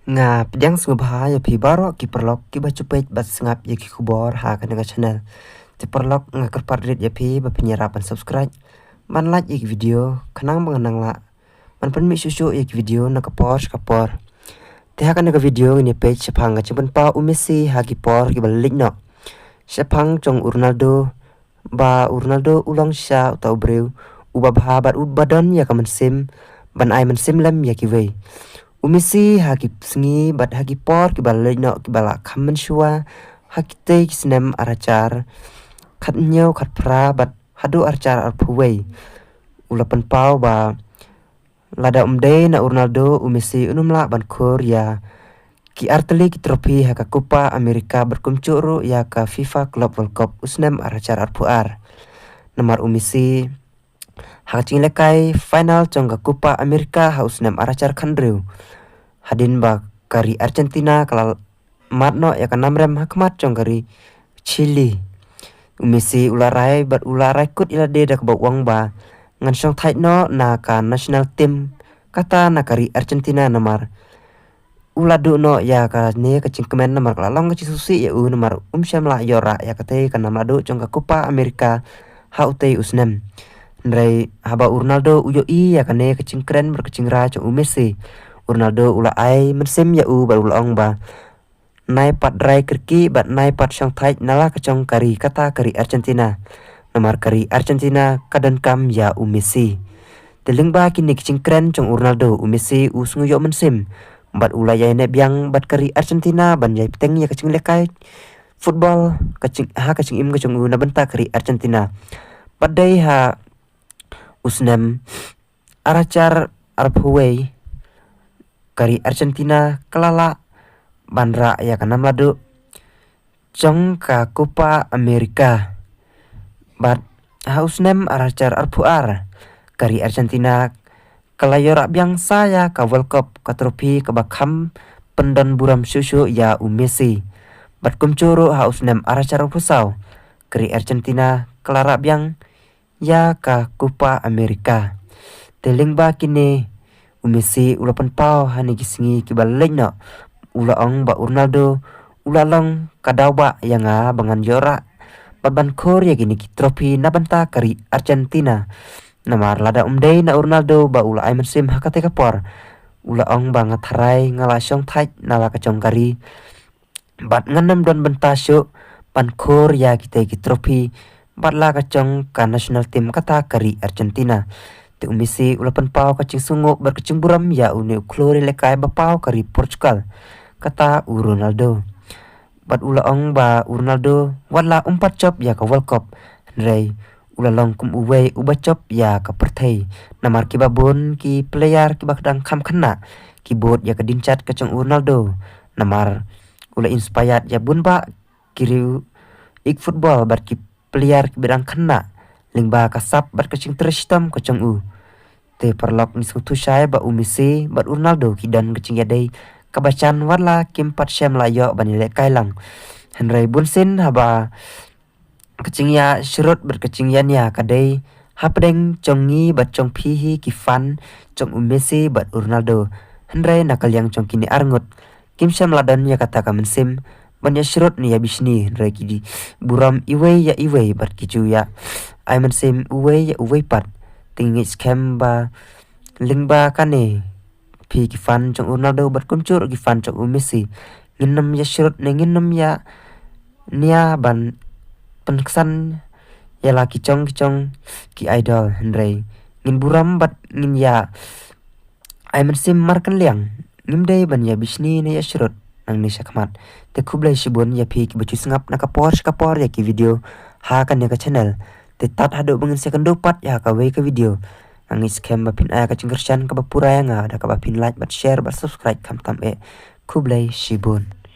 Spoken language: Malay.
Nga pedang sungguh ya pi baro ki perlok ki bacupet bat sengap ya ki kubor ha kan dengan channel. Ti perlok nga kerpadrit ya pi ba penyerapan subscribe. Man like ya video kenang mengenang la. Man pen mi susu ya video na kapor. Ti ha kan dengan video ini page sepang nga cimpen pa umisi ha ki por ki balik no. Sepang cong Ronaldo ulang sya atau breu ubah bat badan ya kaman sim ban ai man sim lam ya ki wei. Umisi haki sengi bat haki por ki balai no ki bala kamen shua haki te ki sinem arachar kat nyau kat pra bat hadu arachar arpuwei ulapan pau ba lada umde na Ronaldo umisi unumla ban Korea ki arteli ki trofi haka Copa Amerika berkumcuru ya ka FIFA Club World Cup usnem arachar arpuar nomor umisi haka lekai final congga Copa Amerika ha usnem arachar kandreu hadin ba kari Argentina kalal matno ya kan namrem hakmat cong kari Chili umisi ularai kut ila de dak ba uang ba ngan song thai no na ka national team kata na kari Argentina namar uladu no ya ka ne ka cingkemen namar kalalong ka susi ya namar syam la yora ya kate kan namadu cong ka Copa Amerika ha utei usnem ndrai haba Ronaldo uyo I ya kane ka cingkren berkecingra cong umisi Ronaldo ula ai mensim ya baru ong ba nai pat rai kerki bat nai pat syang thai nala kacong kari kata kari Argentina nomor kari Argentina kadan kam ya Messi teling ba kini kicingkren cong Ronaldo Messi usungu yo mensim bat ula ya ne biang bat kari Argentina ban yai peteng ya kacing lekai football kacing im kacong na benta kari Argentina padai ha usnem arachar arpuwei kari Argentina kelala bandra ya kanam ladu cong ka Copa Amerika bat hausnem arachar arpuar kari Argentina kelayor biang saya ka World Cup ka trofi ka bakam pendan buram susu ya Messi bat kumcuru hausnem arachar pusau kari Argentina kelara biang ya ka Copa Amerika teling ba kini Messi ulapan pau hani kisingi kibalik no ula ong ba Ronaldo ula long kadau ba yang bangan yora baban Korea gini ki trofi na banta kari Argentina namar lada umdei na Ronaldo ba ula ai mensim hakate kapor ula ong ba ngatharai ngala syong thai nala kacong kari bat nganam don benta syuk pan Korea kita ki trofi bat la kacong ka national team kata kari Argentina te umisi ulapan pau kacing sungu berkecing buram ya uni klori lekai bapau kari Portugal kata Ronaldo bat ula ong ba Ronaldo wala umpat chop ya ka World Cup rei ula long kum uwei uba chop ya ka perthei namar ki babon ki player ki bakdang kham khana ki bot ya ka dinchat kacang Ronaldo namar ula inspired ya bun ba kiri ik football bat ki player ki bedang khana lingba kasap bat kacing tristam kacang te perlok ni sutu syai ba Messi bat Ronaldo kidan kecing yadai kabacan warla kimpat syam layo banile kailang Henry Bunsin haba kecing ya syurut berkecing ya kadai hapdeng congi bat cong pihi kifan cong Messi bat Ronaldo Henry nakal yang cong kini arngut kim syam ladan ya kata kamen banyak syurut ni ya bisni Henry kidi buram iwei bat kicu ya ai mensim uwei pat tinggi scam ba lingba kane pi kifan cong Ronaldo bat kumcur kifan cong Messi nginam ya syurut nginam ya nia ban penkesan ya la kicong ki idol Henry ngin buram bat ngin ya ai mensim markan liang ngimdei ban ya bisni na ya syurut nang ni syakmat te kublai shibun ya pi ki baju sengap na kapor ya ki video ha kan ya ka channel te tat hado bangin second dopat ya ka wei ka video angis kem bapin aya ka cingkersyan ka bapura ya nga ada ka bapin like bat share bat subscribe kam tam kublai shibun.